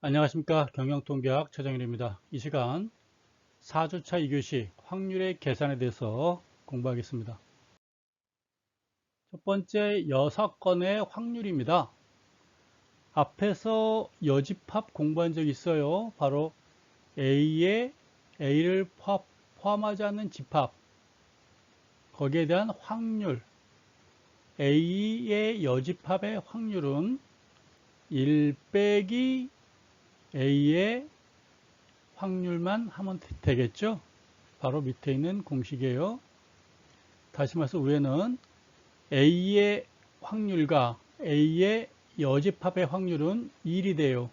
안녕하십니까. 경영통계학 최정일입니다. 이 시간 4주차 2교시 확률의 계산에 대해서 공부하겠습니다. 첫 번째 6건의 확률입니다. 앞에서 여집합 공부한 적 있어요. 바로 A에 A를 포함하지 않는 집합, 거기에 대한 확률, A의 여집합의 확률은 1 빼기 A의 확률만 하면 되겠죠. 바로 밑에 있는 공식이에요. 다시 말해서 위에는 A의 확률과 A의 여집합의 확률은 1이 돼요.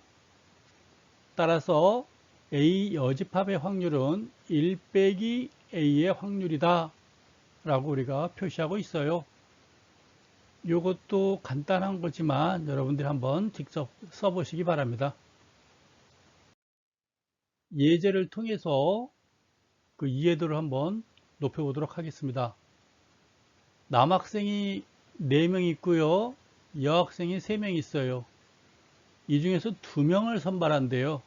따라서 A 여집합의 확률은 1 빼기 A의 확률이다 라고 우리가 표시하고 있어요. 이것도 간단한 거지만 여러분들이 한번 직접 써보시기 바랍니다. 예제를 통해서 그 이해도를 한번 높여보도록 하겠습니다. 남학생이 4명 있고요. 여학생이 3명 있어요. 이 중에서 2명을 선발한대요.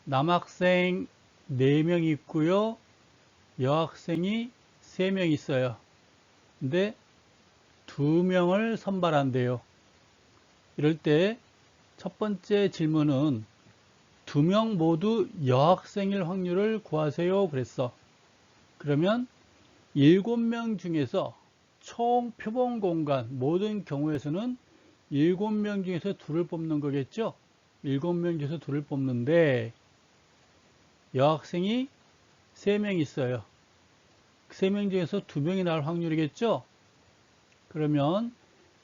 남학생 4명 있고요. 여학생이 3명 있어요. 근데 2명을 선발한대요. 이럴 때 첫 번째 질문은 2명 모두 여학생일 확률을 구하세요. 그랬어. 그러면 7명 중에서 총 표본 공간 모든 경우에서는 7명 중에서 2를 뽑는 거겠죠. 7명 중에서 2를 뽑는데 여학생이 3명 있어요. 3명 중에서 2명이 나올 확률이겠죠. 그러면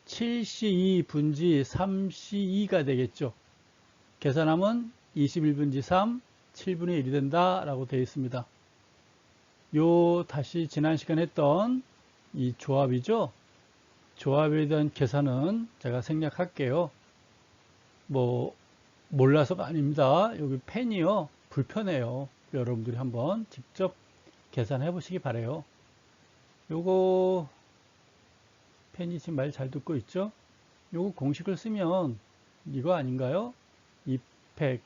7C2 분지 3C2가 되겠죠. 계산하면 21분지 3, 7분의 1이 된다라고 되어 있습니다. 다시 지난 시간에 했던 이 조합이죠. 조합에 대한 계산은 제가 생략할게요. 몰라서가 아닙니다. 여기 펜이요. 불편해요. 여러분들이 한번 직접 계산해 보시기 바래요. 요거 펜이 지금 말 잘 듣고 있죠? 요거 공식을 쓰면 이거 아닌가요? 2팩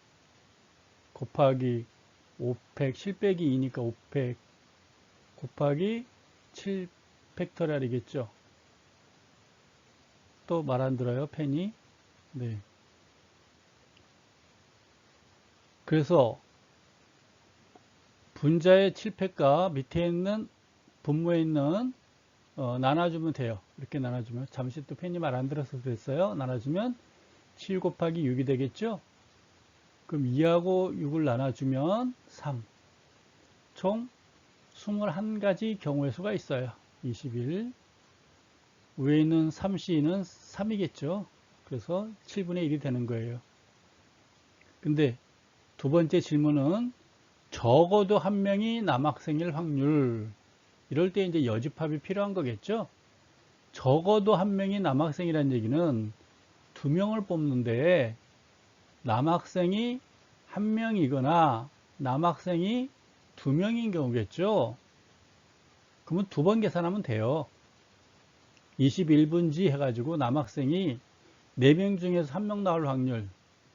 곱하기 5팩 7 빼기 2니까 5팩 곱하기 7 팩토리얼이겠죠. 또 말 안 들어요, 펜이. 네. 그래서 분자의 7팩과 밑에 있는 분모에 있는 나눠주면 돼요. 이렇게 나눠주면 잠시 또 펜이 말 안 들어서 됐어요. 나눠주면 7 곱하기 6이 되겠죠. 그럼 2하고 6을 나눠주면 3. 총 21가지 경우의 수가 있어요. 21. 위에 있는 3C는 3이겠죠. 그래서 7분의 1이 되는 거예요. 근데 두 번째 질문은 적어도 한 명이 남학생일 확률. 이럴 때 이제 여집합이 필요한 거겠죠. 적어도 한 명이 남학생이라는 얘기는 2명을 뽑는데 남학생이 1명이거나 남학생이 2명인 경우겠죠. 그러면 2번 계산하면 돼요. 21분지 해가지고 남학생이 4명 중에서 1명 나올 확률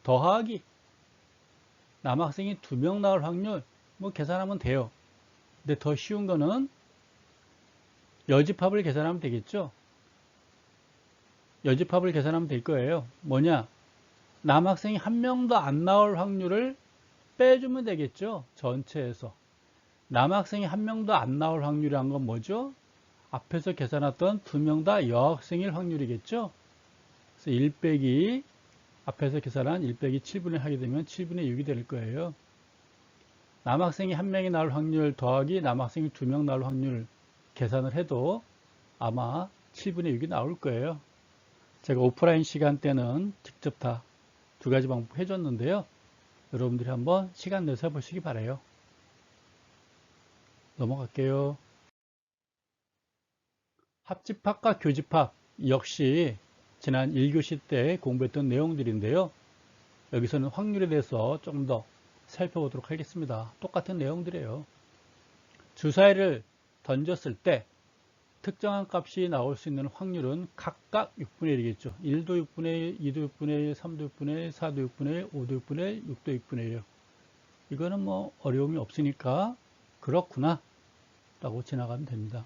더하기 남학생이 2명 나올 확률 계산하면 돼요. 근데 더 쉬운 거는 여집합을 계산하면 되겠죠. 여집합을 계산하면 될 거예요. 뭐냐? 남학생이 1명도 안 나올 확률을 빼주면 되겠죠. 전체에서. 남학생이 1명도 안 나올 확률이란 건 뭐죠? 앞에서 계산했던 2명 다 여학생일 확률이겠죠. 그래서 1 빼기 앞에서 계산한 1 빼기 7분의 하게 되면 7분의 6이 될 거예요. 남학생이 1명이 나올 확률 더하기 남학생이 2명 나올 확률 계산을 해도 아마 7분의 6이 나올 거예요. 제가 오프라인 시간 때는 직접 다 2가지 방법 해줬는데요. 여러분들이 한번 시간 내서 해보시기 바래요. 넘어갈게요. 합집합과 교집합 역시 지난 1교시 때 공부했던 내용들인데요. 여기서는 확률에 대해서 좀 더 살펴보도록 하겠습니다. 똑같은 내용들이에요. 주사위를 던졌을 때 특정한 값이 나올 수 있는 확률은 각각 6분의 1이겠죠. 1도 6분의 1, 2도 6분의 1, 3도 6분의 1, 4도 6분의 1, 5도 6분의 1, 6도 6분의 1이요. 이거는 뭐 어려움이 없으니까 그렇구나 라고 지나가면 됩니다.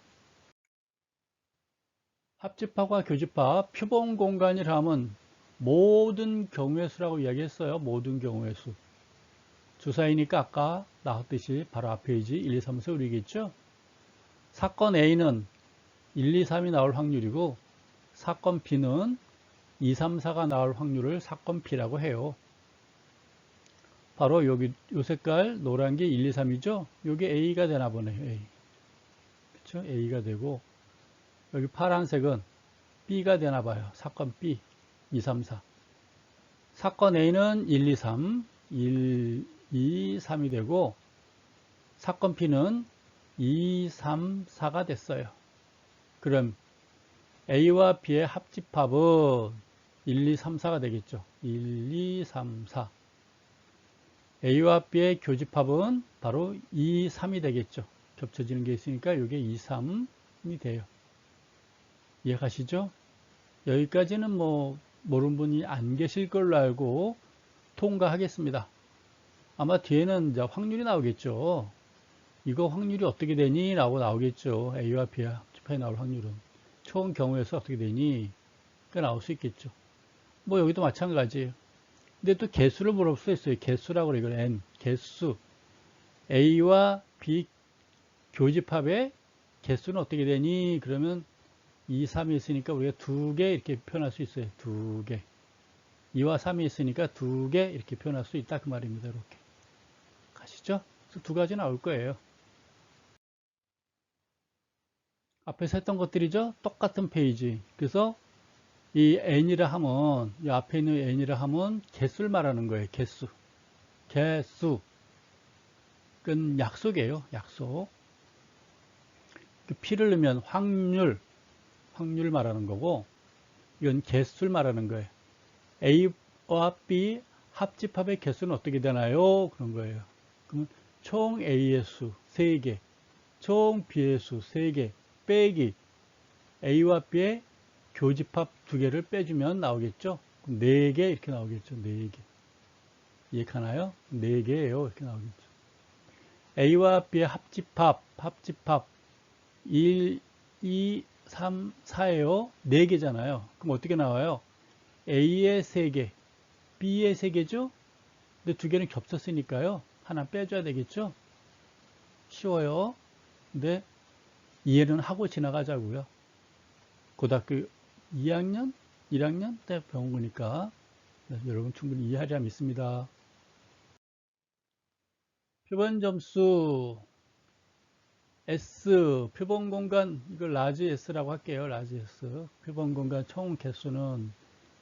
합집합과 교집합, 표본 공간이라면 모든 경우의 수라고 이야기했어요. 모든 경우의 수. 주사위니까 아까 나왔듯이 바로 앞 페이지 1, 2, 3, 4 우리겠죠. 사건 A는 1, 2, 3이 나올 확률이고 사건 B는 2, 3, 4가 나올 확률을 사건 B라고 해요. 바로 여기 요 색깔 노란 게 1, 2, 3이죠. 여기 A가 되나 보네요. A. 그렇죠? A가 되고 여기 파란색은 B가 되나 봐요. 사건 B 2, 3, 4. 사건 A는 1, 2, 3 1, 2, 3이 되고 사건 B는 2, 3, 4가 됐어요. 그럼 A와 B의 합집합은 1, 2, 3, 4가 되겠죠. 1, 2, 3, 4. A와 B의 교집합은 바로 2, 3이 되겠죠. 겹쳐지는 게 있으니까 이게 2, 3이 돼요. 이해가시죠? 여기까지는 뭐 모르는 분이 안 계실 걸로 알고 통과하겠습니다. 아마 뒤에는 이제 확률이 나오겠죠. 이거 확률이 어떻게 되니? 라고 나오겠죠. A와 B의 합집합에 나올 확률은. 총 경우에서 어떻게 되니? 그 나올 수 있겠죠. 뭐 여기도 마찬가지예요. 근데 또 개수를 물어볼 수 있어요. 개수라고 그래요. N. 개수. A와 B 교집합의 개수는 어떻게 되니? 그러면 2, 3이 있으니까 우리가 2개 이렇게 표현할 수 있어요. 2개. 2와 3이 있으니까 2개 이렇게 표현할 수 있다. 그 말입니다. 이렇게. 가시죠? 그래서 두 가지 나올 거예요. 앞에서 했던 것들이죠. 똑같은 페이지. 그래서 이 n이라 하면 이 앞에 있는 n이라 하면 개수를 말하는 거예요. 개수. 개수. 그건 약속이에요. 약속. P를 넣으면 확률 말하는 거고 이건 개수를 말하는 거예요. A와 B 합집합의 개수는 어떻게 되나요? 그런 거예요. 그러면 총 A의 수 3개, 총 B의 수 3개 빼기 A와 B의 교집합 2개를 빼주면 나오겠죠? 4개 이렇게 나오겠죠. 4개. 이해가나요? 4개예요. 이렇게 나오겠죠. A와 B의 합집합 1, 2, 3, 4예요. 4개잖아요. 그럼 어떻게 나와요? A의 3개, B의 3개죠? 근데 2개는 겹쳤으니까요. 하나 빼줘야 되겠죠? 쉬워요. 근데 이해는 하고 지나가자고요. 고등학교 2학년, 1학년 때 배운 거니까 여러분 충분히 이해하리라 믿습니다. 표본 점수 S, 표본 공간, 이걸 라지 S라고 할게요. 라지 S. 표본 공간 총 개수는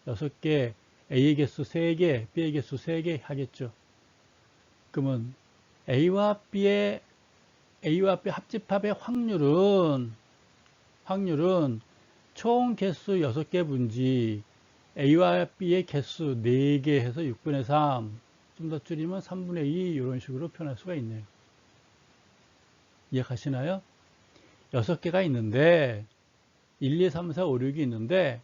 6개, A의 개수 3개, B의 개수 3개 하겠죠. 그러면 A와 B 합집합의 확률은 총 개수 6개 분지 A와 B의 개수 4개 해서 6분의 3, 좀 더 줄이면 3분의 2 이런 식으로 표현할 수가 있네요. 이해가시나요? 6개가 있는데 1, 2, 3, 4, 5, 6이 있는데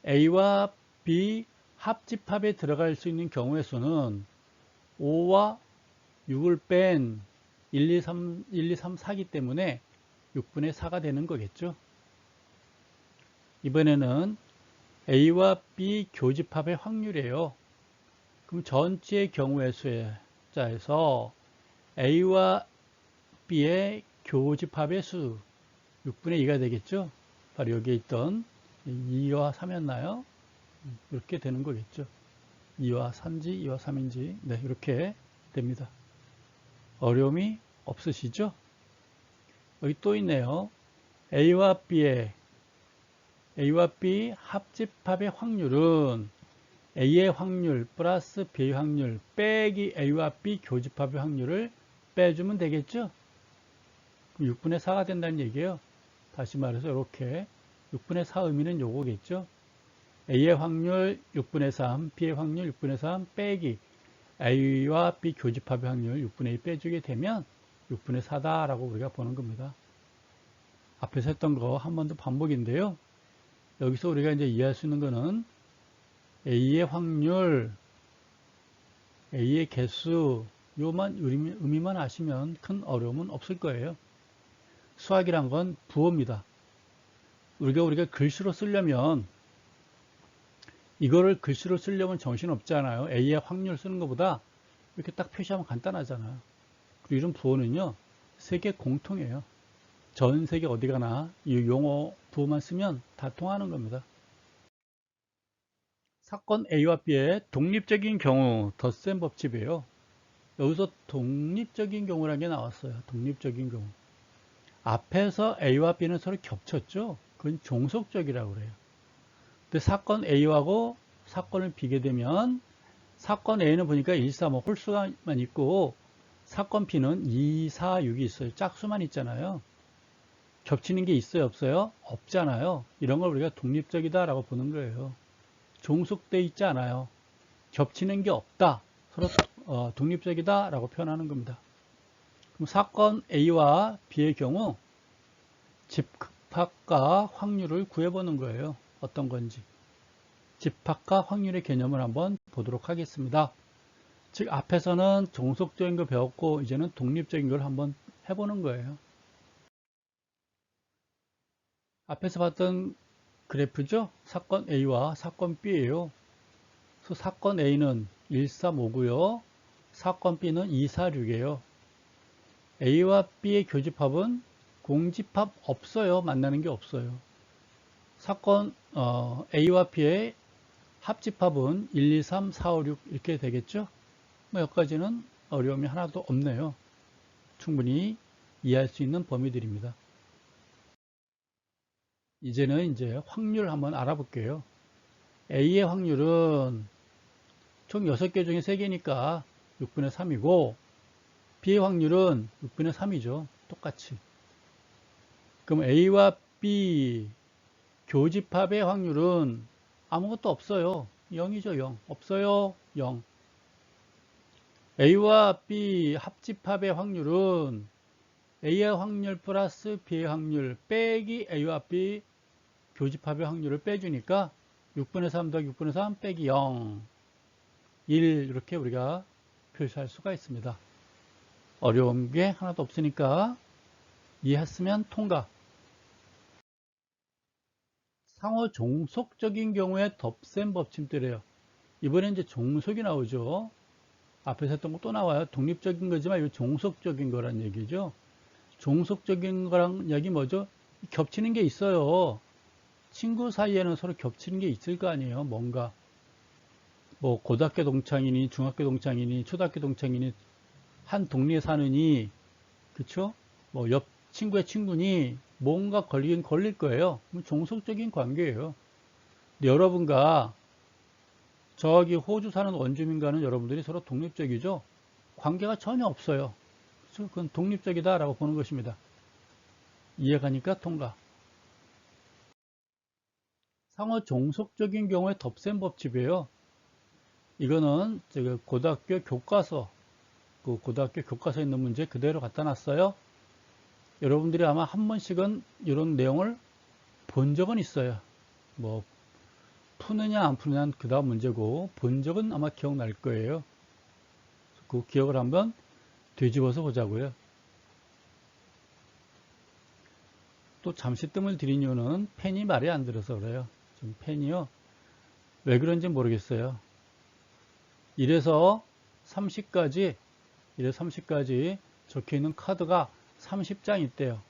A와 B 합집합에 들어갈 수 있는 경우의 수는 5와 6을 뺀 1, 2, 3, 4기 때문에 6분의 4가 되는 거겠죠. 이번에는 A와 B 교집합의 확률이에요. 그럼 전체 경우의 수자에서 A와 B의 교집합의 수 6분의 2가 되겠죠. 바로 여기에 있던 2와 3이었나요? 이렇게 되는 거겠죠. 2와 3인지 2와 3인지 네, 이렇게 됩니다. 어려움이 없으시죠? 여기 또 있네요. A와 B 합집합의 확률은 A의 확률 플러스 B의 확률 빼기 A와 B 교집합의 확률을 빼주면 되겠죠? 6분의 4가 된다는 얘기예요. 다시 말해서 이렇게 6분의 4 의미는 요거겠죠? A의 확률 6분의 3, B의 확률 6분의 3 빼기 A와 B 교집합의 확률 6분의 2 빼주게 되면 6분의 4다라고 우리가 보는 겁니다. 앞에서 했던 거 한 번 더 반복인데요. 여기서 우리가 이제 이해할 수 있는 거는 A의 확률, A의 개수, 요만 의미만 아시면 큰 어려움은 없을 거예요. 수학이란 건 부호입니다. 우리가 글씨로 쓰려면 이거를 글씨로 쓰려면 정신 없잖아요. A의 확률 쓰는 것보다 이렇게 딱 표시하면 간단하잖아요. 그리고 이런 부호는요, 세계 공통이에요. 전 세계 어디 가나 이 용어 부호만 쓰면 다 통하는 겁니다. 사건 A와 B의 독립적인 경우 덧셈 법칙이에요. 여기서 독립적인 경우라는 게 나왔어요. 독립적인 경우. 앞에서 A와 B는 서로 겹쳤죠. 그건 종속적이라고 그래요. 근데 사건 A하고 사건을 비게 되면 사건 A는 보니까 1, 4, 뭐 홀수만 있고 사건 B는 2, 4, 6이 있어요. 짝수만 있잖아요. 겹치는 게 있어요, 없어요? 없잖아요. 이런 걸 우리가 독립적이다라고 보는 거예요. 종속돼 있지 않아요. 겹치는 게 없다. 서로 독립적이다라고 표현하는 겁니다. 그럼 사건 A와 B의 경우 집합과 확률을 구해보는 거예요. 어떤 건지. 집합과 확률의 개념을 한번 보도록 하겠습니다. 즉 앞에서는 종속적인 거 배웠고 이제는 독립적인 걸 한번 해보는 거예요. 앞에서 봤던 그래프죠. 사건 A와 사건 B예요. 그래서 사건 A는 1, 3, 5고요. 사건 B는 2, 4, 6이에요. A와 B의 교집합은 공집합 없어요. 만나는 게 없어요. 사건 A와 B의 합집합은 1, 2, 3, 4, 5, 6 이렇게 되겠죠. 뭐 여기까지는 어려움이 하나도 없네요. 충분히 이해할 수 있는 범위들입니다. 이제는 이제 확률 한번 알아볼게요. A의 확률은 총 6개 중에 3개니까 6분의 3이고 B의 확률은 6분의 3이죠. 똑같이. 그럼 A와 B 교집합의 확률은 아무것도 없어요. 0이죠. 0. 없어요. 0. A와 B 합집합의 확률은 A의 확률 플러스 B의 확률 빼기 A와 B 교집합의 확률을 빼주니까 6분의 3 더하기 6분의 3 빼기 0 1 이렇게 우리가 표시할 수가 있습니다. 어려운 게 하나도 없으니까 이해했으면 통과. 상호 종속적인 경우에 덧셈 법칙들이에요. 이번에 이제 종속이 나오죠. 앞에서 했던 거 또 나와요. 독립적인 거지만 이거 종속적인 거란 얘기죠. 종속적인 거랑 얘기 뭐죠? 겹치는 게 있어요. 친구 사이에는 서로 겹치는 게 있을 거 아니에요. 뭔가 뭐 고등학교 동창이니 중학교 동창이니 초등학교 동창이니 한 동네에 사느니 그쵸? 뭐 옆 친구의 친구니 뭔가 걸리긴 걸릴 거예요. 종속적인 관계예요. 근데 여러분과 저기 호주 사는 원주민과는 여러분들이 서로 독립적이죠. 관계가 전혀 없어요. 그래서 그건 독립적이다라고 보는 것입니다. 이해가니까 통과. 상호 종속적인 경우에 덧셈 법칙이에요. 이거는 제가 고등학교 교과서, 그 고등학교 교과서에 있는 문제 그대로 갖다 놨어요. 여러분들이 아마 한 번씩은 이런 내용을 본 적은 있어요. 뭐 푸느냐 안 푸느냐는 그 다음 문제고 본 적은 아마 기억날 거예요. 그 기억을 한번 되짚어서 보자고요. 또 잠시 뜸을 들인 이유는 펜이 말이 안 들어서 그래요. 지금 펜이요. 왜 그런지 모르겠어요. 1에서 30까지 적혀 있는 카드가 30장 있대요.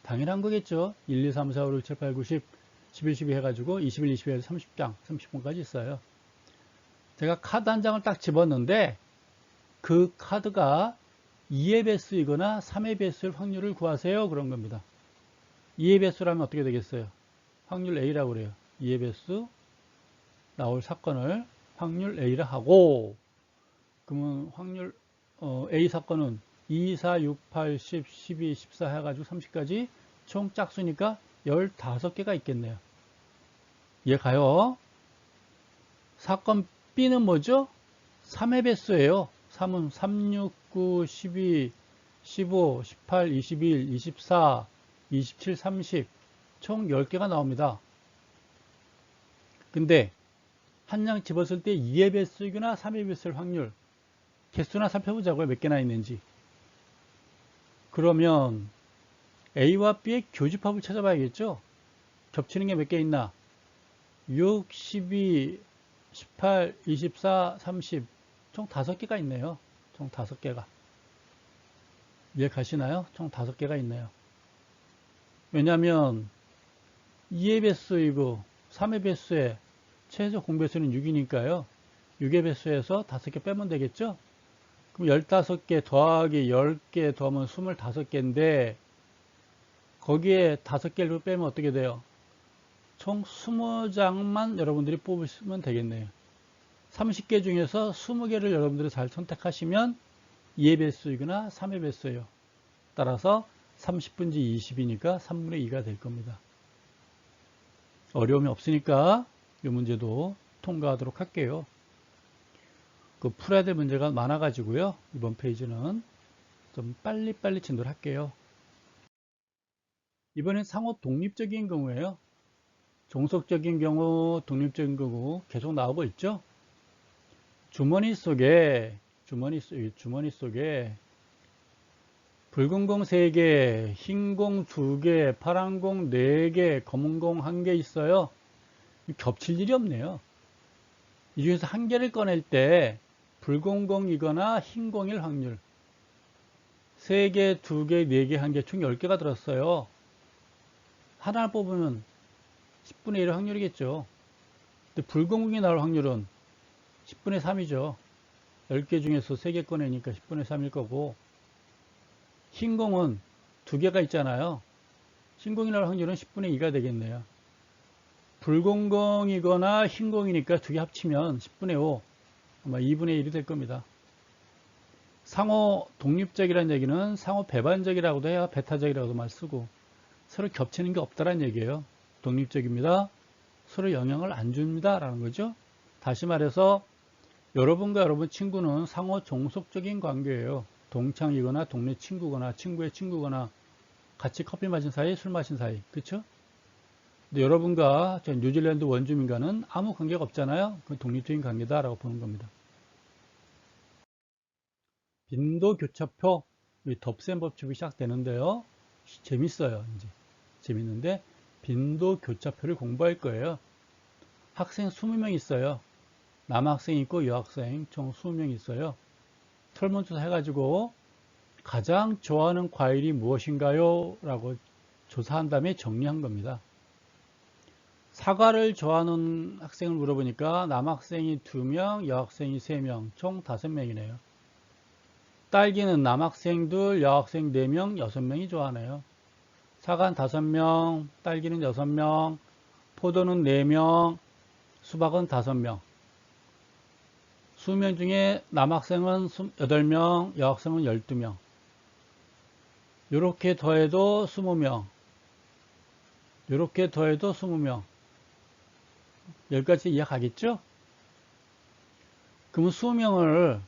당연한 거겠죠. 1, 2, 3, 4, 5, 6, 7, 8, 9, 10, 11, 12 해가지고 21, 22에서 30장, 30분까지 있어요. 제가 카드 한 장을 딱 집었는데 그 카드가 2의 배수이거나 3의 배수일 확률을 구하세요. 그런 겁니다. 2의 배수라면 어떻게 되겠어요? 확률 A라고 그래요. 2의 배수 나올 사건을 확률 A라 하고 그러면 확률 A 사건은 2, 4, 6, 8, 10, 12, 14 해가지고 30까지 총 짝수니까 15개가 있겠네요. 이해가요? 사건 B는 뭐죠? 3의 배수예요. 3은 3, 6, 9, 12, 15, 18, 21, 24 27, 30, 총 10개가 나옵니다. 근데 한 장 집었을 때 2의 배수이거나 3의 배수일 확률, 개수나 살펴보자고요. 몇 개나 있는지. 그러면 A와 B의 교집합을 찾아봐야겠죠. 겹치는 게 몇 개 있나? 6, 12, 18, 24, 30, 총 5개가 있네요. 총 5개가. 이해 가시나요? 총 5개가 있네요. 왜냐하면 2의 배수이고 3의 배수에 최소 공배수는 6이니까요. 6의 배수에서 5개 빼면 되겠죠? 그럼 15개 더하기 10개 더하면 25개인데 거기에 5개를 빼면 어떻게 돼요? 총 20장만 여러분들이 뽑으시면 되겠네요. 30개 중에서 20개를 여러분들이 잘 선택하시면 2의 배수이거나 3의 배수예요. 따라서 30분지 20이니까 3분의 2가 될 겁니다. 어려움이 없으니까 이 문제도 통과하도록 할게요. 그 풀어야 될 문제가 많아가지고요. 이번 페이지는 좀 빨리빨리 진도를 할게요. 이번엔 상호 독립적인 경우예요. 종속적인 경우, 독립적인 경우 계속 나오고 있죠. 주머니 속에 붉은 공 3개, 흰 공 2개, 파란 공 4개, 검은 공 1개 있어요. 겹칠 일이 없네요. 이 중에서 한 개를 꺼낼 때 붉은 공이거나 흰 공일 확률 3개, 2개, 4개, 1개 총 10개가 들었어요. 하나를 뽑으면 10분의 1의 확률이겠죠. 근데 붉은 공이 나올 확률은 10분의 3이죠. 10개 중에서 3개 꺼내니까 10분의 3일 거고 흰 공은 2개가 있잖아요. 흰 공이 나올 확률은 10분의 2가 되겠네요. 붉은 공이거나 흰 공이니까 2개 합치면 10분의 5, 아마 2분의 1이 될 겁니다. 상호 독립적이라는 얘기는 상호 배반적이라고도 해야 배타적이라고도 말 쓰고 서로 겹치는 게 없다라는 얘기예요. 독립적입니다. 서로 영향을 안 줍니다. 라는 거죠. 다시 말해서 여러분과 여러분 친구는 상호 종속적인 관계예요. 동창이거나 동네 친구거나 친구의 친구거나 같이 커피 마신 사이, 술 마신 사이. 그렇죠? 근데 여러분과 저 뉴질랜드 원주민과는 아무 관계가 없잖아요. 그건 독립적인 관계다라고 보는 겁니다. 빈도교차표, 덥셈 법칙이 시작되는데요. 재밌어요. 이제 재밌는데 빈도교차표를 공부할 거예요. 학생 20명 있어요. 남학생 있고 여학생 총 20명 있어요. 설문조사 해가지고 가장 좋아하는 과일이 무엇인가요? 라고 조사한 다음에 정리한 겁니다. 사과를 좋아하는 학생을 물어보니까 남학생이 2명, 여학생이 3명, 총 5명이네요. 딸기는 남학생 2, 여학생 4명, 6명이 좋아하네요. 사과는 5명, 딸기는 6명, 포도는 4명, 수박은 5명. 20명 중에 남학생은 8명, 여학생은 12명. 이렇게 더해도 20명. 이렇게 더해도 20명. 여기까지 이해가겠죠? 그러면 20명을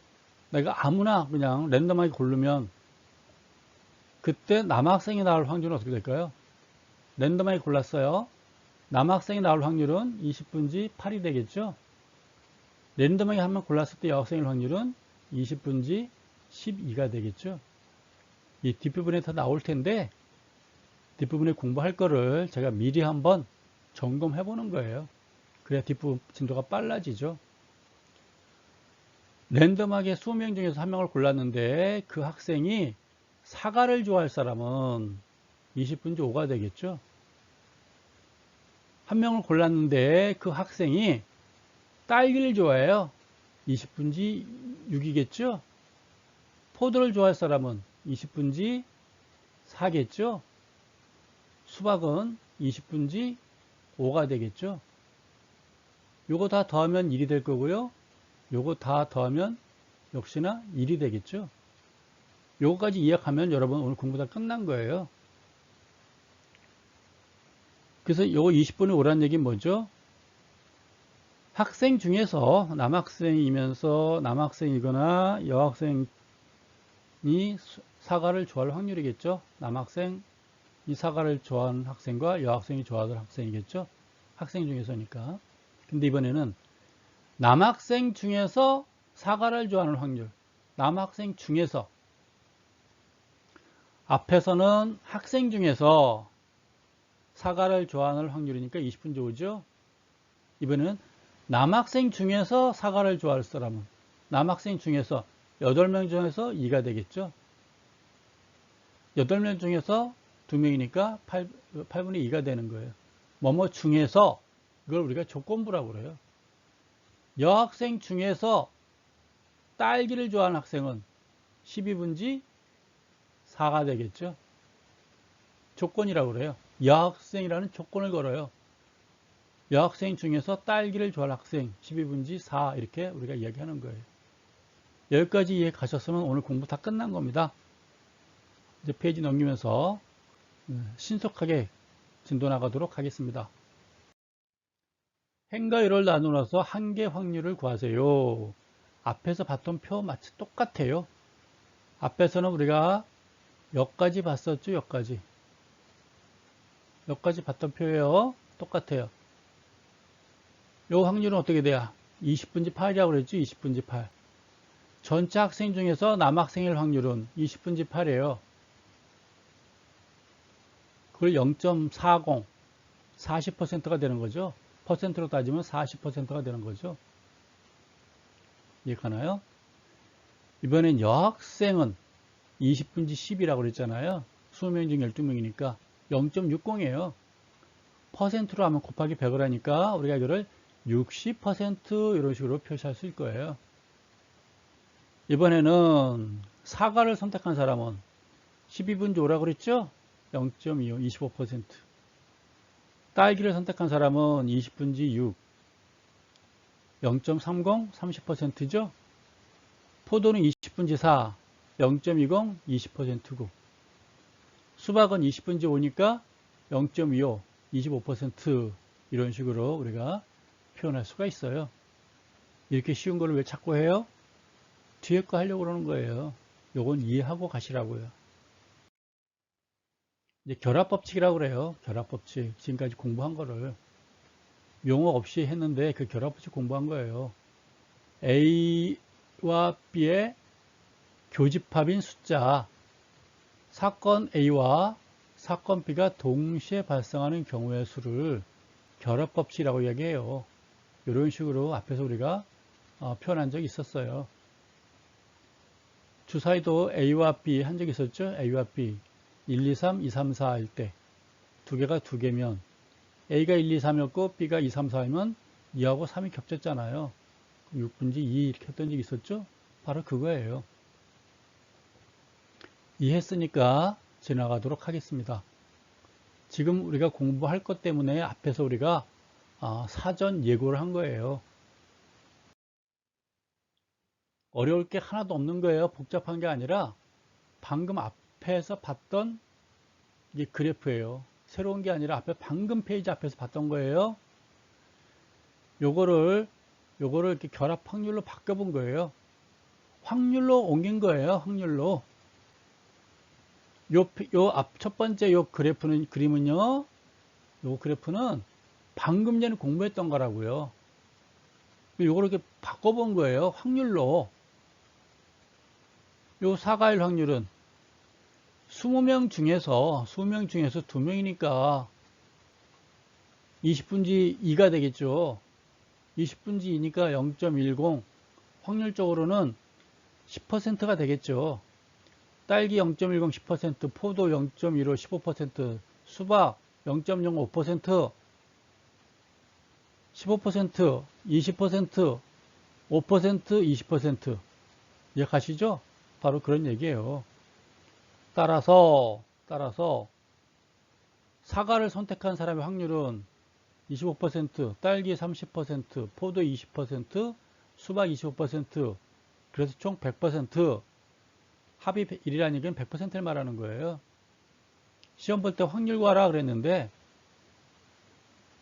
내가 아무나 그냥 랜덤하게 고르면 그때 남학생이 나올 확률은 어떻게 될까요? 랜덤하게 골랐어요. 남학생이 나올 확률은 20분지 8이 되겠죠? 랜덤하게 한 명 골랐을 때 여학생일 확률은 20분지 12가 되겠죠? 이 뒷부분에 다 나올 텐데 뒷부분에 공부할 거를 제가 미리 한번 점검해 보는 거예요. 그래야 뒷부분 진도가 빨라지죠. 랜덤하게 20명 중에서 한 명을 골랐는데 그 학생이 사과를 좋아할 사람은 20분지 5가 되겠죠. 한 명을 골랐는데 그 학생이 딸기를 좋아해요. 20분지 6이겠죠. 포도를 좋아할 사람은 20분지 4겠죠. 수박은 20분지 5가 되겠죠. 요거 다 더하면 1이 될 거고요. 요거 다 더하면 역시나 1이 되겠죠. 요거까지 이해하면 여러분 오늘 공부 다 끝난 거예요. 그래서 요거 20분의 5라는 얘기는 뭐죠? 학생 중에서 남학생이면서 남학생이거나 여학생이 사과를 좋아할 확률이겠죠. 남학생이 이 사과를 좋아하는 학생과 여학생이 좋아하는 학생이겠죠. 학생 중에서니까. 근데 이번에는 남학생 중에서 사과를 좋아하는 확률. 남학생 중에서. 앞에서는 학생 중에서 사과를 좋아하는 확률이니까 20분지 5죠. 이번에는 남학생 중에서 사과를 좋아할 사람은 남학생 중에서 8명 중에서 2가 되겠죠. 8명 중에서 2명이니까 8분의 2가 되는 거예요. 뭐뭐 중에서, 이걸 우리가 조건부라고 그래요. 여학생 중에서 딸기를 좋아하는 학생은 12분지 4가 되겠죠. 조건이라고 그래요. 여학생이라는 조건을 걸어요. 여학생 중에서 딸기를 좋아하는 학생 12분지 4 이렇게 우리가 이야기하는 거예요. 여기까지 이해 가셨으면 오늘 공부 다 끝난 겁니다. 이제 페이지 넘기면서 신속하게 진도 나가도록 하겠습니다. 행과 열을 나누어서 한계 확률을 구하세요. 앞에서 봤던 표 마치 똑같아요. 앞에서는 우리가 여기까지 봤었죠. 여기까지 봤던 표예요. 똑같아요. 요 확률은 어떻게 돼야? 20분지 8이라고 그랬죠. 20분지 8. 전체 학생 중에서 남학생일 확률은 20분지 8이에요. 그걸 0.40, 40%가 되는 거죠. 퍼센트로 따지면 40%가 되는 거죠. 이해가나요? 이번엔 여학생은 20분지 10이라고 그랬잖아요. 20명 중 12명이니까 0.60이에요. 퍼센트로 하면 곱하기 100을 하니까 우리가 이거를 60% 이런 식으로 표시할 수 있을 거예요. 이번에는 사과를 선택한 사람은 12분지 5라고 그랬죠? 0.25, 25%. 딸기를 선택한 사람은 20분지 6, 0.30, 30%죠? 포도는 20분지 4, 0.20, 20%고. 수박은 20분지 5니까 0.25, 25% 이런 식으로 우리가 표현할 수가 있어요. 이렇게 쉬운 걸 왜 자꾸 해요? 뒤에 거 하려고 그러는 거예요. 요건 이해하고 가시라고요. 이제 결합법칙이라고 그래요. 결합법칙. 지금까지 공부한 거를 용어 없이 했는데 그 결합법칙 공부한 거예요. A와 B의 교집합인 숫자. 사건 A와 사건 B가 동시에 발생하는 경우의 수를 결합법칙이라고 이야기해요. 이런 식으로 앞에서 우리가 표현한 적이 있었어요. 주사위도 A와 B 한 적이 있었죠. A와 B 1, 2, 3, 2, 3, 4 할 때 두 개가 두 개면 A가 1, 2, 3이었고 B가 2, 3, 4이면 2하고 3이 겹쳤잖아요. 6분지 2 이렇게 했던 적이 있었죠. 바로 그거예요. 이해했으니까 지나가도록 하겠습니다. 지금 우리가 공부할 것 때문에 앞에서 우리가 사전 예고를 한 거예요. 어려울 게 하나도 없는 거예요. 복잡한 게 아니라 방금 앞에서 봤던 이게 그래프예요. 새로운 게 아니라 앞에 방금 페이지 앞에서 봤던 거예요. 요거를 이렇게 결합 확률로 바꿔본 거예요. 확률로 옮긴 거예요. 확률로. 첫 번째 요 그림은요. 요 그래프는 방금 전에 공부했던 거라고요. 요거를 이렇게 바꿔본 거예요. 확률로. 요 사과일 확률은 20명 중에서 2명이니까 20분지 2가 되겠죠. 20분지 2니까 0.10, 확률적으로는 10%가 되겠죠. 딸기 0.10, 10%, 포도 0.15, 15%, 수박 0.05%, 15%, 20%, 5%, 20%. 이해가시죠? 바로 그런 얘기예요. 따라서 사과를 선택한 사람의 확률은 25%, 딸기 30%, 포도 20%, 수박 25%, 그래서 총 100%, 합이 1이라는 얘기는 100%를 말하는 거예요. 시험 볼 때 확률 구하라 그랬는데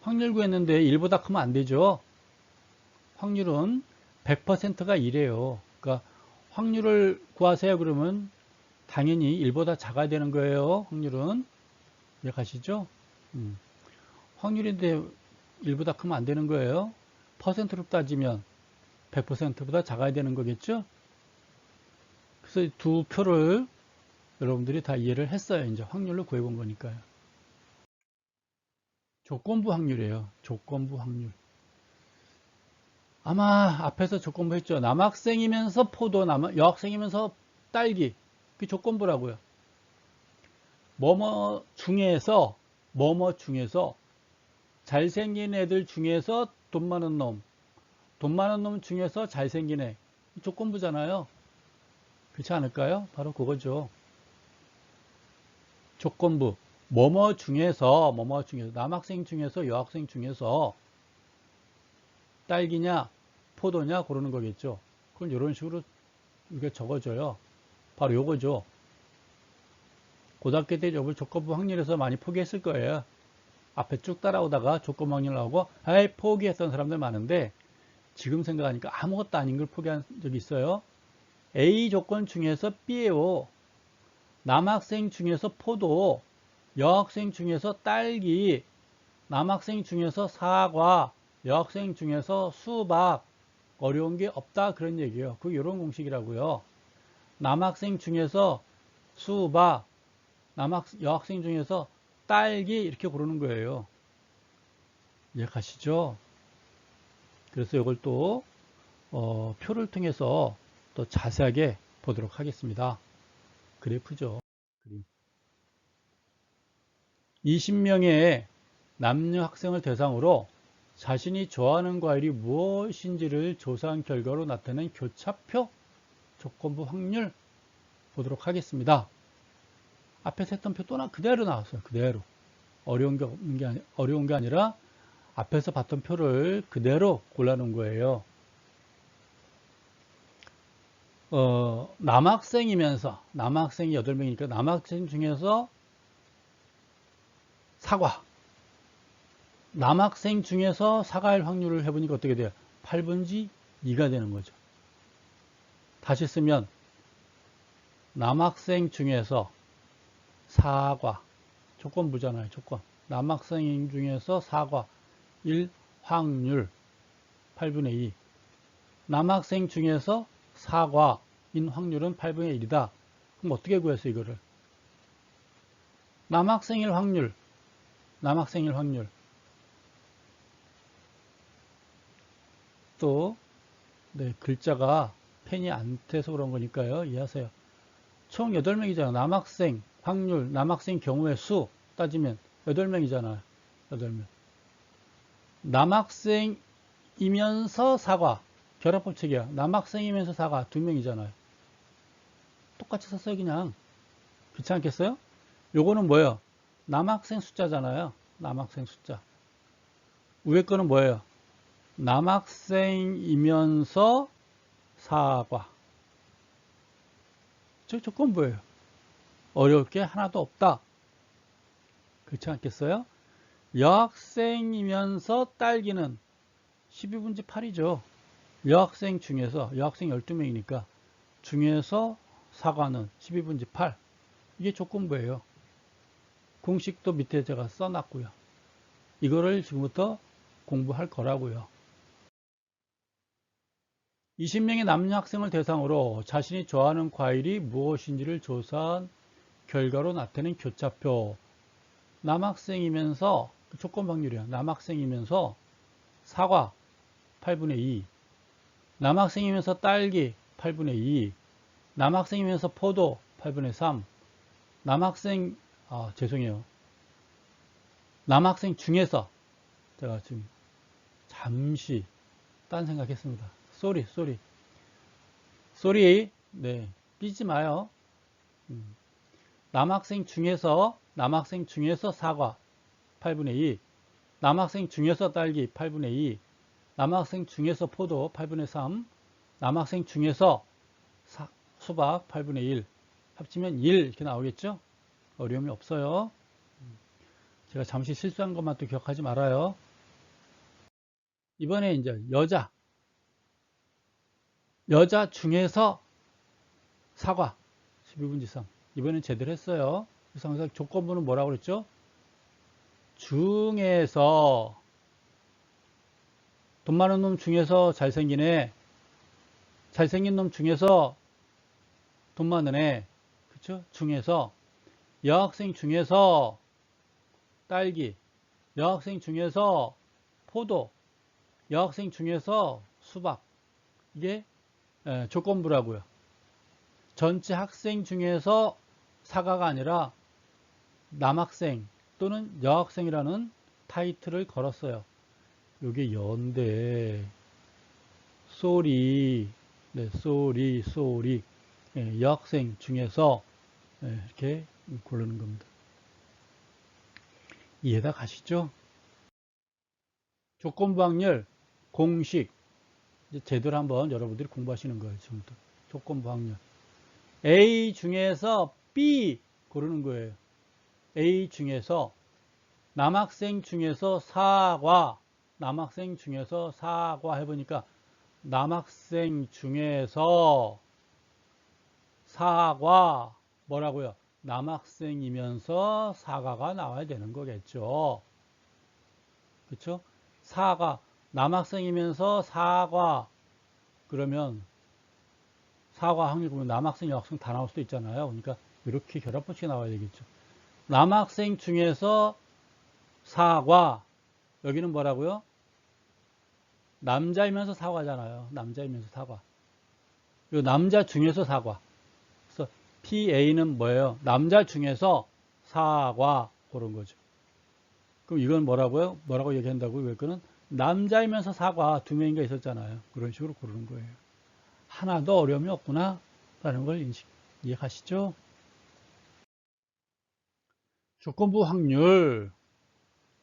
확률 구했는데 1보다 크면 안 되죠. 확률은 100%가 1이에요. 그러니까 확률을 구하세요 그러면 당연히 1보다 작아야 되는 거예요. 확률은. 이해가시죠? 확률인데 1보다 크면 안 되는 거예요. 퍼센트로 따지면 100%보다 작아야 되는 거겠죠? 그래서 이 두 표를 여러분들이 다 이해를 했어요. 이제 확률로 구해본 거니까요. 조건부 확률이에요. 조건부 확률. 아마 앞에서 조건부 했죠. 남학생이면서 포도, 여학생이면서 딸기. 그게 조건부라고요. 뭐뭐 중에서 잘생긴 애들 중에서 돈 많은 놈, 돈 많은 놈 중에서 잘생긴 애. 조건부잖아요. 그렇지 않을까요? 바로 그거죠. 조건부. 뭐뭐 중에서, 남학생 중에서, 여학생 중에서 딸기냐, 포도냐 고르는 거겠죠. 그럼 이런 식으로 이렇게 적어줘요. 바로 요거죠. 고등학교 때 요걸 조건부 확률에서 많이 포기했을 거예요. 앞에 쭉 따라오다가 조건부 확률 나오고, 아이, 포기했던 사람들 많은데, 지금 생각하니까 아무것도 아닌 걸 포기한 적이 있어요. A 조건 중에서 B예요. 남학생 중에서 포도, 여학생 중에서 딸기, 남학생 중에서 사과, 여학생 중에서 수박, 어려운 게 없다 그런 얘기예요. 그 이런 공식이라고요. 남학생 중에서 수박, 여학생 중에서 딸기 이렇게 고르는 거예요. 이해가시죠? 그래서 이걸 또 표를 통해서 또 자세하게 보도록 하겠습니다. 그래프죠. 20명의 남녀 학생을 대상으로 자신이 좋아하는 과일이 무엇인지를 조사한 결과로 나타낸 교차표 조건부 확률 보도록 하겠습니다. 앞에서 했던 표 또 그대로 나왔어요. 그대로. 어려운 게 아니라 앞에서 봤던 표를 그대로 골라놓은 거예요. 남학생이 8명이니까 남학생 중에서 사과. 남학생 중에서 사과할 확률을 해보니까 어떻게 돼요? 8분지 2가 되는 거죠. 다시 쓰면 남학생 중에서 사과. 조건부잖아요. 조건. 남학생 중에서 사과. 1 확률 8분의 2. 남학생 중에서 사과인 확률은 8분의 1이다. 그럼 어떻게 구했어 이거를? 남학생일 확률. 또 네, 글자가 펜이 안 돼서 그런 거니까요. 이해하세요. 총 8명이잖아. 남학생 확률, 남학생 경우의 수 따지면 8명이잖아요. 8명. 남학생이면서 사과. 결합법칙이야. 남학생이면서 사과 2명이잖아요. 똑같이 썼어요, 그냥. 그렇지 않겠어요? 요거는 뭐예요? 남학생 숫자잖아요. 남학생 숫자. 위에 거는 뭐예요? 남학생이면서 사과. 저 조건부예요. 어려울 게 하나도 없다. 그렇지 않겠어요? 여학생이면서 딸기는 12분지 8이죠. 여학생 12명이니까 중에서 사과는 12분지 8. 이게 조건부예요. 공식도 밑에 제가 써놨고요. 이거를 지금부터 공부할 거라고요. 20명의 남녀 학생을 대상으로 자신이 좋아하는 과일이 무엇인지를 조사한 결과로 나타낸 교차표. 남학생이면서 조건 확률이야. 남학생이면서 사과 8분의 2, 남학생이면서 딸기 8분의 2, 남학생이면서 포도 8분의 3, 죄송해요. 남학생 중에서 제가 지금 잠시 딴 생각했습니다. 쏘리. 네, 삐지 마요. 남학생 중에서 사과 8분의 2, 남학생 중에서 딸기 8분의 2, 남학생 중에서 포도 8분의 3, 남학생 중에서 수박 8분의 1 합치면 1 이렇게 나오겠죠? 어려움이 없어요. 제가 잠시 실수한 것만 또 기억하지 말아요. 이번에 이제 여자 중에서 사과 12분지 3. 이번엔 제대로 했어요. 그래서 항상 조건부는 뭐라고 그랬죠? 중에서 돈 많은 놈 중에서 잘생긴 애, 잘생긴 놈 중에서 돈 많은 애, 그쵸? 중에서 여학생 중에서 딸기, 여학생 중에서 포도, 여학생 중에서 수박. 이게 조건부라고요. 전체 학생 중에서 사과가 아니라 남학생 또는 여학생이라는 타이틀을 걸었어요. 요게 연대 쏘리, 네, 쏘리 여학생 중에서 이렇게 고르는 겁니다. 이해가 가시죠? 조건부 확률 공식 이제 제대로 한번 여러분들이 공부하시는 거예요. 지금부터 조건부 확률 A 중에서 B 고르는 거예요. A 중에서 남학생 중에서 사과, 남학생 중에서 사과 해보니까 남학생 중에서 사과 뭐라고요? 남학생이면서 사과가 나와야 되는 거겠죠. 그렇죠? 사과 남학생이면서 사과 그러면 사과 확률 보면 남학생, 여학생 다 나올 수도 있잖아요. 그러니까 이렇게 결합법칙이 나와야 되겠죠. 남학생 중에서 사과 여기는 뭐라고요? 남자이면서 사과잖아요. 남자이면서 사과. 이 남자 중에서 사과. 그래서 PA는 뭐예요? 남자 중에서 사과 그런 거죠. 그럼 이건 뭐라고요? 뭐라고 얘기한다고요? 이거는 남자이면서 사과 두 명인가 있었잖아요. 그런 식으로 고르는 거예요. 하나도 어려움이 없구나 라는 걸 이해하시죠? 조건부 확률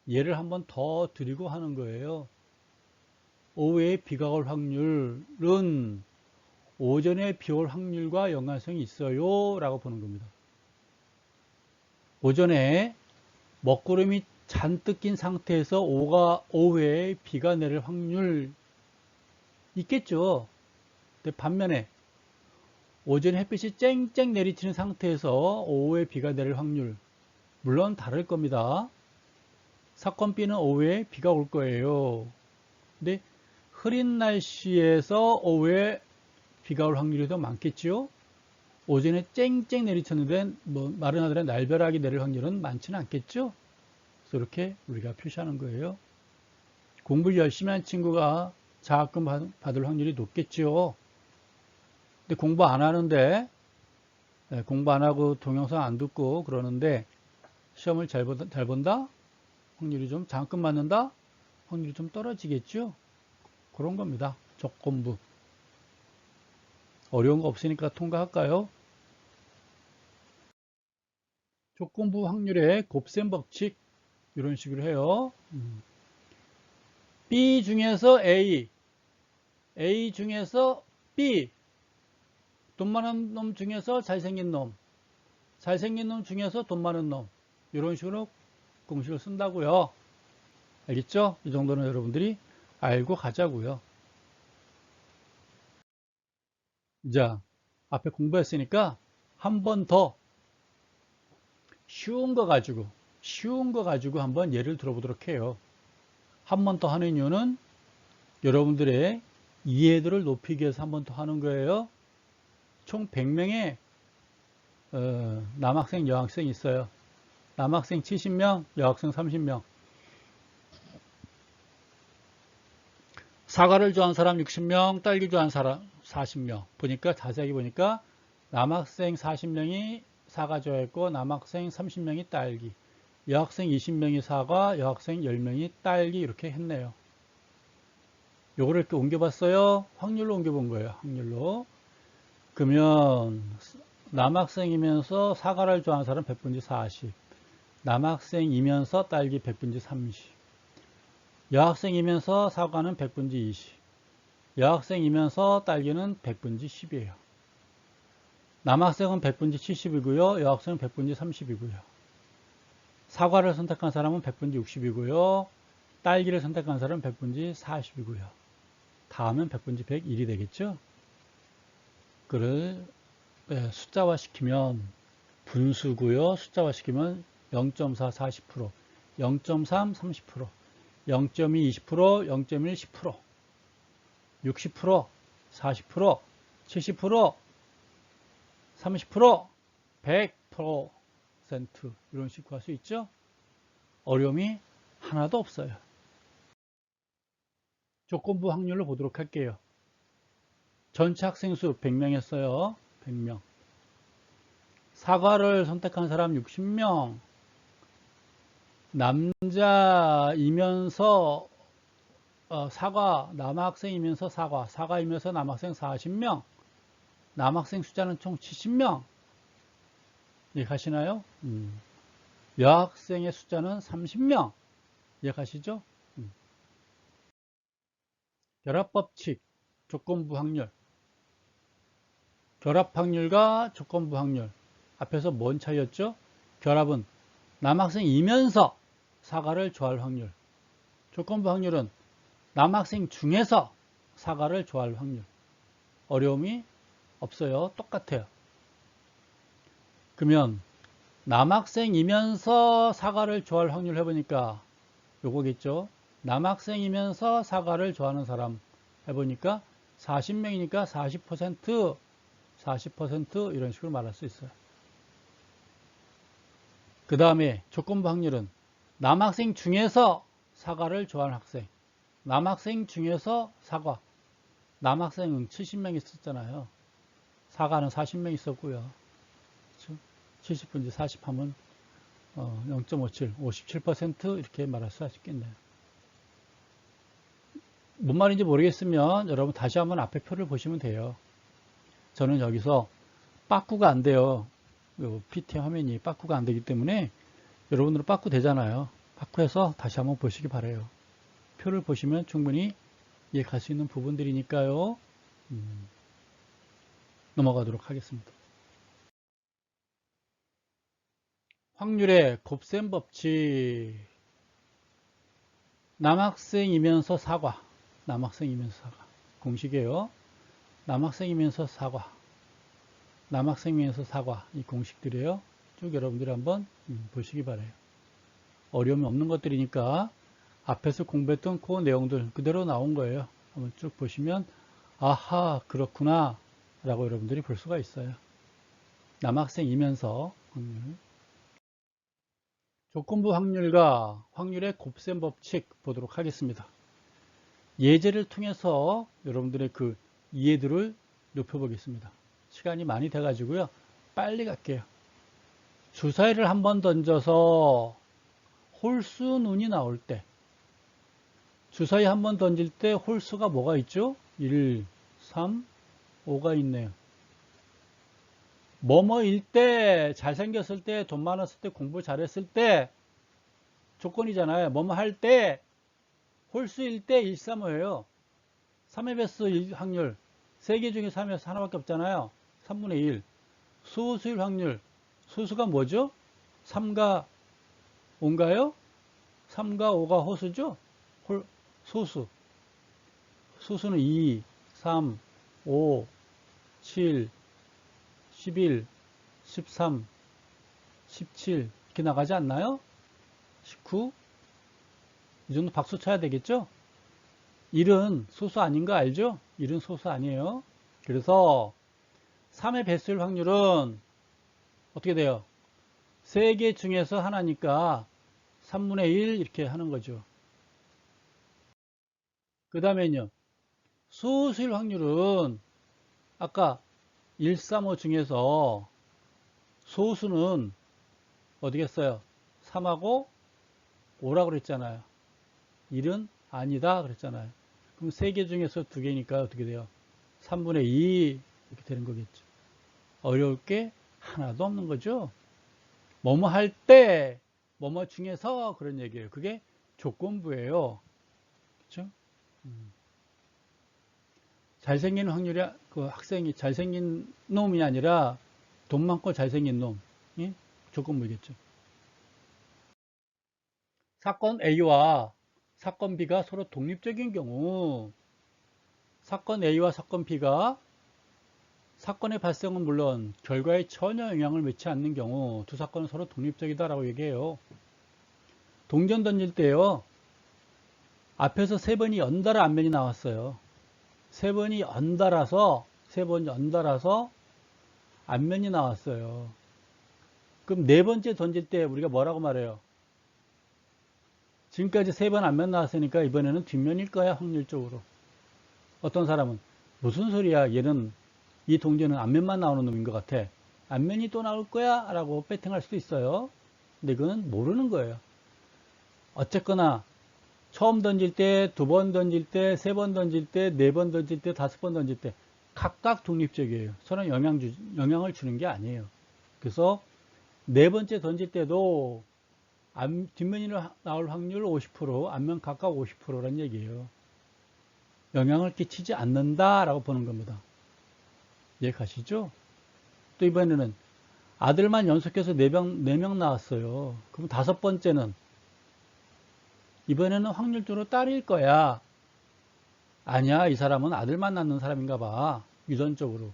예를 한번 더 드리고 하는 거예요. 오후에 비가 올 확률은 오전에 비 올 확률과 연관성이 있어요 라고 보는 겁니다. 오전에 먹구름이 잔뜩 낀 상태에서 오후에 비가 내릴 확률 있겠죠. 근데 반면에 오전에 햇빛이 쨍쨍 내리치는 상태에서 오후에 비가 내릴 확률 물론 다를 겁니다. 사건 B는 오후에 비가 올 거예요. 근데 흐린 날씨에서 오후에 비가 올 확률이 더 많겠지요. 오전에 쨍쨍 내리쳤는데 마른 하늘에 날벼락이 내릴 확률은 많지는 않겠죠. 그래서 이렇게 우리가 표시하는 거예요. 공부 열심히 한 친구가 장학금 받을 확률이 높겠죠. 근데 공부 안 하는데 공부 안 하고 동영상 안 듣고 그러는데 시험을 잘 본다? 확률이 좀 장학금 받는다? 확률이 좀 떨어지겠죠. 그런 겁니다. 조건부. 어려운 거 없으니까 통과할까요? 조건부 확률의 곱셈 법칙 이런 식으로 해요. B 중에서 A, A 중에서 B, 돈 많은 놈 중에서 잘생긴 놈, 잘생긴 놈 중에서 돈 많은 놈 이런 식으로 공식을 쓴다고요. 알겠죠? 이 정도는 여러분들이 알고 가자고요. 자, 앞에 공부했으니까 한 번 더 쉬운 거 가지고 한번 예를 들어보도록 해요. 한 번 더 하는 이유는 여러분들의 이해도를 높이기 위해서 한 번 더 하는 거예요. 총 100명의 남학생, 여학생이 있어요. 남학생 70명, 여학생 30명. 사과를 좋아하는 사람 60명, 딸기 좋아하는 사람 40명. 자세하게 보니까 남학생 40명이 사과 좋아했고 남학생 30명이 딸기, 여학생 20명이 사과, 여학생 10명이 딸기 이렇게 했네요. 요거를 이렇게 옮겨봤어요. 확률로 옮겨본 거예요. 확률로. 그러면 남학생이면서 사과를 좋아하는 사람 100분지 40, 남학생이면서 딸기 100분지 30, 여학생이면서 사과는 100분지 20, 여학생이면서 딸기는 100분지 10이에요. 남학생은 100분지 70이고요. 여학생은 100분지 30이고요. 사과를 선택한 사람은 100분지 60이고요. 딸기를 선택한 사람은 100분지 40이고요. 다음은 100분지 101이 되겠죠? 그를 숫자화 시키면 분수고요. 숫자화 시키면 0.4, 40%. 0.3, 30%, 0.2, 20%, 0.1, 10%, 60%, 40%, 70%, 30%, 100% 이런 식으로 할 수 있죠. 어려움이 하나도 없어요. 조건부 확률로 보도록 할게요. 전체 학생 수 100명 했어요. 100명. 사과를 선택한 사람 60명. 남자이면서 사과, 남학생이면서 사과이면서 남학생 40명. 남학생 숫자는 총 70명. 이해가시나요? 여학생의 숫자는 30명. 이해가시죠? 결합법칙, 조건부 확률. 결합 확률과 조건부 확률. 앞에서 뭔 차이였죠? 결합은 남학생이면서 사과를 좋아할 확률. 조건부 확률은 남학생 중에서 사과를 좋아할 확률. 어려움이 없어요. 똑같아요. 그러면 남학생이면서 사과를 좋아할 확률 해보니까 요거겠죠. 남학생이면서 사과를 좋아하는 사람 해보니까 40명이니까 40% 이런 식으로 말할 수 있어요. 그 다음에 조건부 확률은 남학생 중에서 사과를 좋아하는 학생. 남학생 중에서 사과. 남학생은 70명 있었잖아요. 사과는 40명 있었고요. 70분지 40하면 0.57, 57% 이렇게 말할 수 있겠네요. 뭔 말인지 모르겠으면 여러분 다시 한번 앞에 표를 보시면 돼요. 저는 여기서 빠꾸가 안 돼요. PT 화면이 빠꾸가 안 되기 때문에 여러분들은 빠꾸 되잖아요. 빠꾸해서 다시 한번 보시기 바라요. 표를 보시면 충분히 이해할 수 있는 부분들이니까요. 넘어가도록 하겠습니다. 확률의 곱셈 법칙. 남학생이면서 사과. 남학생이면서 사과. 공식이에요. 남학생이면서 사과. 남학생이면서 사과. 이 공식들이에요. 쭉 여러분들이 한번 보시기 바라요. 어려움이 없는 것들이니까 앞에서 공부했던 그 내용들 그대로 나온 거예요. 한번 쭉 보시면 아하 그렇구나 라고 여러분들이 볼 수가 있어요. 남학생이면서 확률. 조건부 확률과 확률의 곱셈 법칙 보도록 하겠습니다. 예제를 통해서 여러분들의 그 이해도를 높여보겠습니다. 시간이 많이 돼가지고요. 빨리 갈게요. 주사위를 한번 던져서 홀수 눈이 나올 때 주사위 한번 던질 때 홀수가 뭐가 있죠? 1, 3, 5가 있네요. 뭐뭐일 때, 잘생겼을 때, 돈 많았을 때, 공부 잘했을 때 조건이잖아요. 뭐뭐 할 때, 홀수일 때 1, 3, 5예요. 3의 배수 확률, 3개 중에 3에서 하나밖에 없잖아요. 3분의 1. 소수일 확률, 소수가 뭐죠? 3과 5인가요? 3과 5가 호수죠? 소수. 소수는 2, 3, 5, 7, 11, 13, 17 이렇게 나가지 않나요? 19 이 정도 박수 쳐야 되겠죠? 1은 소수 아닌 거 알죠? 1은 소수 아니에요. 그래서 3의 배수일 확률은 어떻게 돼요? 3개 중에서 하나니까 3분의 1 이렇게 하는 거죠. 그 다음에요. 소수일 확률은 아까 1, 3, 5 중에서 소수는 어디겠어요? 3하고 5라고 그랬잖아요. 1은 아니다 그랬잖아요. 그럼 3개 중에서 2개니까 어떻게 돼요? 3분의 2 이렇게 되는 거겠죠. 어려울 게 하나도 없는 거죠. 뭐뭐 할 때, 뭐뭐 중에서 그런 얘기예요. 그게 조건부예요. 그렇죠? 잘생긴 확률이 그 학생이 잘생긴 놈이 아니라 돈 많고 잘생긴 놈. 예? 조건부겠죠. 사건 A와 사건 B가 서로 독립적인 경우 사건 A와 사건 B가 사건의 발생은 물론 결과에 전혀 영향을 미치지 않는 경우 두 사건은 서로 독립적이다라고 얘기해요. 동전 던질 때요. 앞에서 3번이 연달아 앞면이 나왔어요. 3번이 연달아서, 3번 연달아서 앞면이 나왔어요. 그럼 4번째 던질 때 우리가 뭐라고 말해요? 지금까지 3번 앞면 나왔으니까 이번에는 뒷면일 거야, 확률적으로. 어떤 사람은 무슨 소리야, 얘는 이 동전은 앞면만 나오는 놈인 것 같아. 앞면이 또 나올 거야 라고 배팅할 수도 있어요. 근데 그건 모르는 거예요. 어쨌거나 처음 던질 때, 2번 던질 때, 3번 던질 때, 4번 던질 때, 5번 던질 때 각각 독립적이에요. 서로 영향을 주는 게 아니에요. 그래서 4번째 던질 때도 뒷면이 나올 확률 50%, 앞면 각각 50%란 얘기예요. 영향을 끼치지 않는다라고 보는 겁니다. 이해 가시죠? 또 이번에는 아들만 연속해서 4명 나왔어요. 그럼 5번째는 이번에는 확률적으로 딸일 거야. 아니야, 이 사람은 아들만 낳는 사람인가 봐. 유전적으로.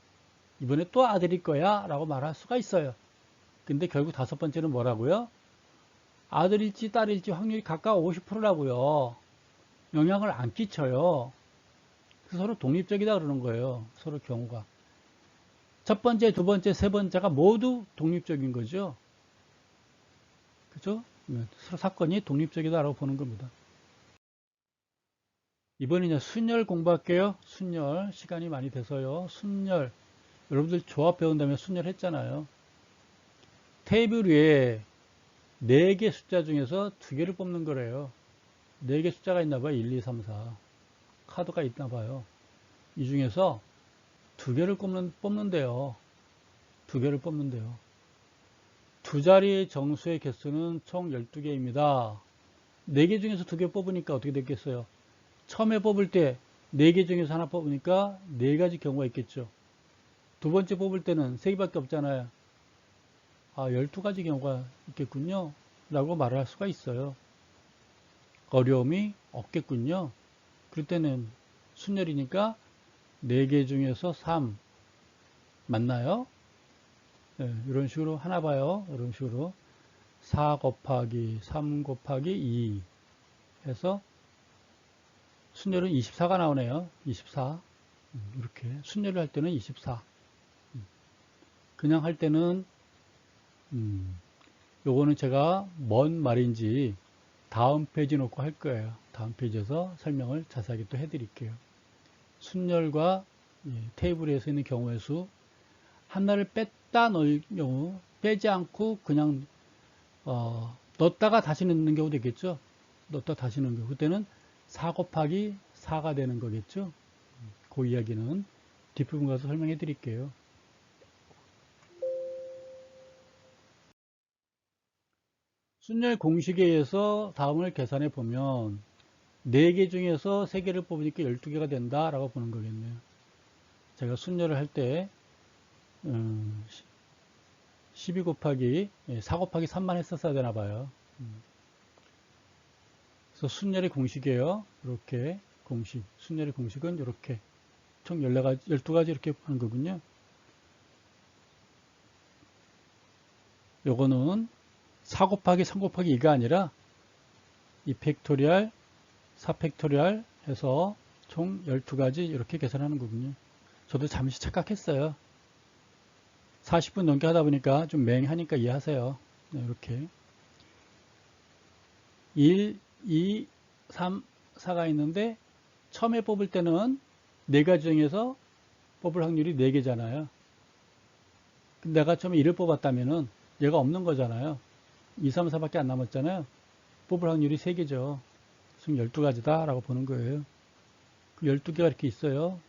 이번에 또 아들일 거야 라고 말할 수가 있어요. 근데 결국 5번째는 뭐라고요? 아들일지 딸일지 확률이 각각 50%라고요. 영향을 안 끼쳐요. 그래서 서로 독립적이다 그러는 거예요. 서로 경우가. 첫 번째, 두 번째, 세 번째가 모두 독립적인 거죠. 그죠? 서로 사건이 독립적이다라고 보는 겁니다. 이번에 이제 순열 공부할게요. 순열. 시간이 많이 돼서요. 순열. 여러분들 조합 배운다면 순열 했잖아요. 테이블 위에 4개 숫자 중에서 2개를 뽑는 거래요. 4개 숫자가 있나 봐요. 1, 2, 3, 4. 카드가 있나 봐요. 이 중에서 2개를 뽑는데요. 2개를 뽑는데요. 두 자리 정수의 개수는 총 12개입니다. 4개 중에서 2개 뽑으니까 어떻게 됐겠어요? 처음에 뽑을 때 4개 중에서 하나 뽑으니까 4가지 경우가 있겠죠. 두 번째 뽑을 때는 3개밖에 없잖아요. 아, 12가지 경우가 있겠군요. 라고 말할 수가 있어요. 어려움이 없겠군요. 그럴 때는 순열이니까 4개 중에서 3 맞나요? 네, 이런 식으로 하나 봐요. 이런 식으로 4 곱하기 3 곱하기 2 해서 순열은 24가 나오네요. 24. 이렇게 순열을 할 때는 24. 그냥 할 때는 요거는 제가 뭔 말인지 다음 페이지 놓고 할 거예요. 다음 페이지에서 설명을 자세하게 또 해드릴게요. 순열과 테이블에 서 있는 경우의 수, 하나를 뺐다 넣을 경우, 빼지 않고 그냥 넣었다가 다시 넣는 경우 되겠죠. 넣었다 다시 넣는 경우. 그때는 4 곱하기 4가 되는 거겠죠. 그 이야기는 뒷부분 가서 설명해 드릴게요. 순열 공식에 의해서 다음을 계산해 보면 4개 중에서 3개를 뽑으니까 12개가 된다라고 보는 거겠네요. 제가 순열을 할 때 12 곱하기 4 곱하기 3만 했었어야 되나 봐요. 그래서 순열의 공식이에요. 이렇게 공식. 순열의 공식은 이렇게 총 12가지 이렇게 하는 거군요. 요거는 4 곱하기 3 곱하기 2가 아니라 이 팩토리얼, 4 팩토리얼 해서 총 12가지 이렇게 계산하는 거군요. 저도 잠시 착각했어요. 40분 넘게 하다 보니까 좀 맹하니까 이해하세요. 네, 이렇게 1, 2, 3, 4가 있는데 처음에 뽑을 때는 4가지 중에서 뽑을 확률이 4개잖아요. 내가 처음에 1을 뽑았다면은 얘가 없는 거잖아요. 2, 3, 4밖에 안 남았잖아요. 뽑을 확률이 3개죠. 지금 12가지다 라고 보는 거예요. 그 12개가 이렇게 있어요.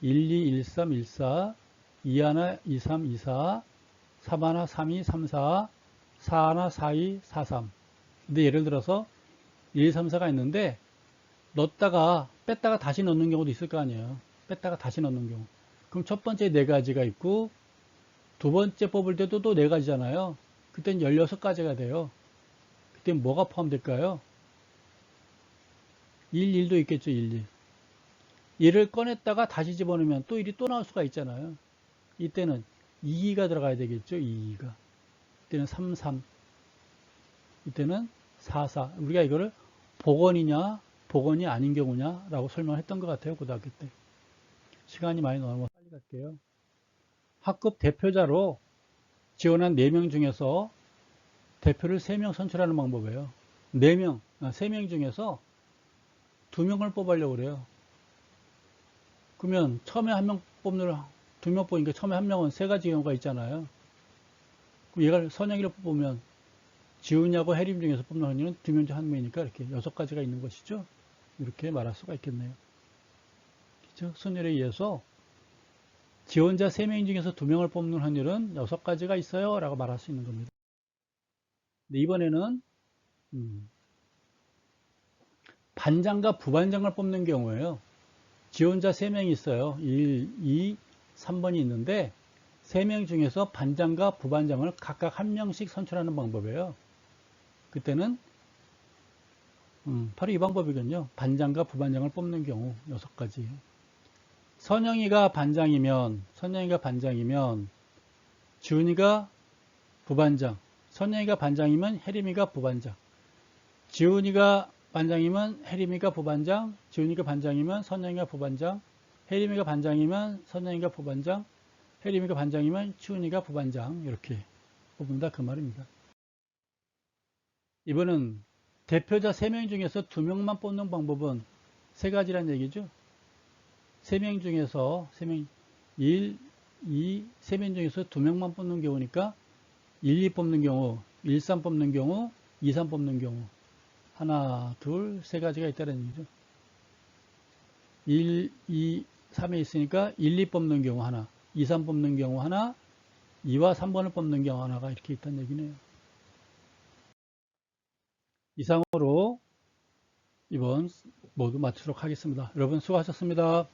1, 2, 1, 3, 1, 4, 2, 1, 2, 3, 2, 4, 3, 1, 3, 2, 3, 4, 4, 1, 4, 2, 4, 3. 근데 예를 들어서 1, 2, 3, 4가 있는데 넣었다가 뺐다가 다시 넣는 경우도 있을 거 아니에요. 뺐다가 다시 넣는 경우. 그럼 첫 번째 4가지가 있고 두 번째 뽑을 때도 또 4가지잖아요. 그때는 16가지가 돼요. 그때 뭐가 포함될까요? 1, 1도 있겠죠. 1, 1. 1을 꺼냈다가 다시 집어넣으면 또 1이 또 나올 수가 있잖아요. 이때는 2가 들어가야 되겠죠. 2가. 이때는 3, 3. 이때는 4. 우리가 이거를 복원이냐, 복원이 아닌 경우냐라고 설명했던 것 같아요. 고등학교 때. 시간이 많이 넘어서 빨리 갈게요. 학급 대표자로 지원한 4명 중에서 대표를 3명 선출하는 방법이에요. 4명, 3명 중에서 2명을 뽑으려고 그래요. 그러면 처음에 1명 뽑는, 2명 뽑으니까 처음에 1명은 3가지 경우가 있잖아요. 그럼 얘가 선영이를 뽑으면 지훈이하고 혜림 중에서 뽑는 확률은 2명 중 1명이니까 이렇게 6가지가 있는 것이죠. 이렇게 말할 수가 있겠네요. 그렇죠? 순위에 의해서 지원자 3명 중에서 2명을 뽑는 확률은 6가지가 있어요 라고 말할 수 있는 겁니다. 이번에는 반장과 부반장을 뽑는 경우에요. 지원자 3명이 있어요. 1, 2, 3번이 있는데 3명 중에서 반장과 부반장을 각각 1명씩 선출하는 방법이에요. 그때는 바로 이 방법이거든요. 반장과 부반장을 뽑는 경우 6가지. 선영이가 반장이면 지훈이가 부반장, 선영이가 반장이면 혜림이가 부반장, 지훈이가 반장이면 혜림이가 부반장, 지훈이가 반장이면 선영이가 부반장, 혜림이가 반장이면 선영이가 부반장, 혜림이가 반장이면 치훈이가 부반장, 이렇게 뽑는다 그 말입니다. 이번은 대표자 3명 중에서 2명만 뽑는 방법은 3가지란 얘기죠. 3명 중에서 1, 2, 3명 중에서 2명만 뽑는 경우니까 1, 2 뽑는 경우, 1, 3 뽑는 경우, 2, 3 뽑는 경우 하나, 둘, 3가지가 있다는 얘기죠. 1, 2, 3에 있으니까 1, 2 뽑는 경우 하나, 2, 3 뽑는 경우 하나, 2와 3번을 뽑는 경우 하나가 이렇게 있다는 얘기네요. 이상으로 이번 모두 마치도록 하겠습니다. 여러분 수고하셨습니다.